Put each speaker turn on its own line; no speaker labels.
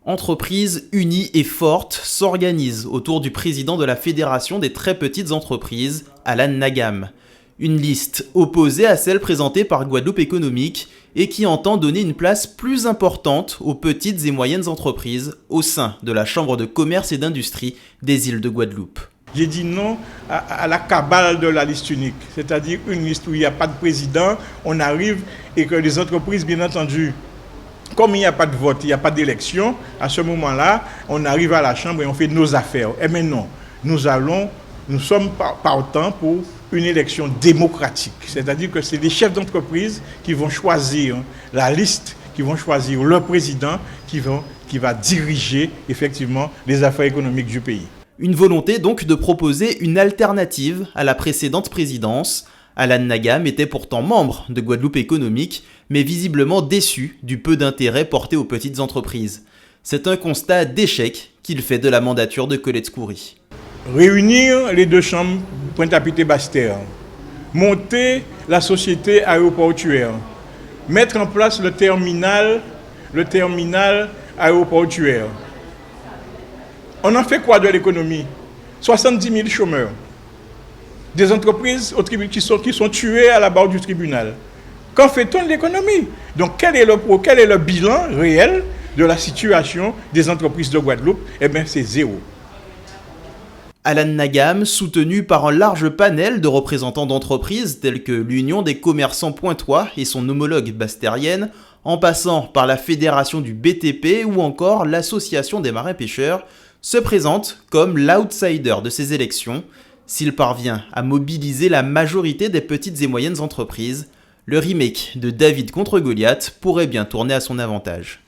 Entreprises unies et fortes s'organisent autour du président de la Fédération des très petites entreprises, Alan Nagam. Une liste opposée à celle présentée par Guadeloupe Économique et qui entend donner une place plus importante aux petites et moyennes entreprises au sein de la Chambre de commerce et d'industrie des îles de Guadeloupe.
J'ai dit non à la cabale de la liste unique, c'est-à-dire une liste où il n'y a pas de président, on arrive et que les entreprises, bien entendu, comme il n'y a pas de vote, il n'y a pas d'élection, à ce moment-là, on arrive à la Chambre et on fait nos affaires. Et maintenant, nous sommes partants pour une élection démocratique. C'est-à-dire que c'est les chefs d'entreprise qui vont choisir la liste, qui vont choisir le président qui va diriger effectivement les affaires économiques du pays.
Une volonté donc de proposer une alternative à la précédente présidence. Alan Nagam était pourtant membre de Guadeloupe Économique, mais visiblement déçu du peu d'intérêt porté aux petites entreprises. C'est un constat d'échec qu'il fait de la mandature de Colette Khoury.
Réunir les deux chambres Pointe-à-Pitre-Basse-Terre, monter la société aéroportuaire, mettre en place le terminal aéroportuaire. On en fait quoi de l'économie? 70 000 chômeurs. Des entreprises qui sont tuées à la barre du tribunal. Qu'en fait-on de l'économie? Donc quel est le bilan réel de la situation des entreprises de Guadeloupe? Eh bien c'est zéro.
Alan Nagam, soutenu par un large panel de représentants d'entreprises tels que l'Union des commerçants pointois et son homologue basse-terrienne, en passant par la Fédération du BTP ou encore l'Association des marins-pêcheurs, se présente comme l'outsider de ces élections. S'il parvient à mobiliser la majorité des petites et moyennes entreprises, le remake de David contre Goliath pourrait bien tourner à son avantage.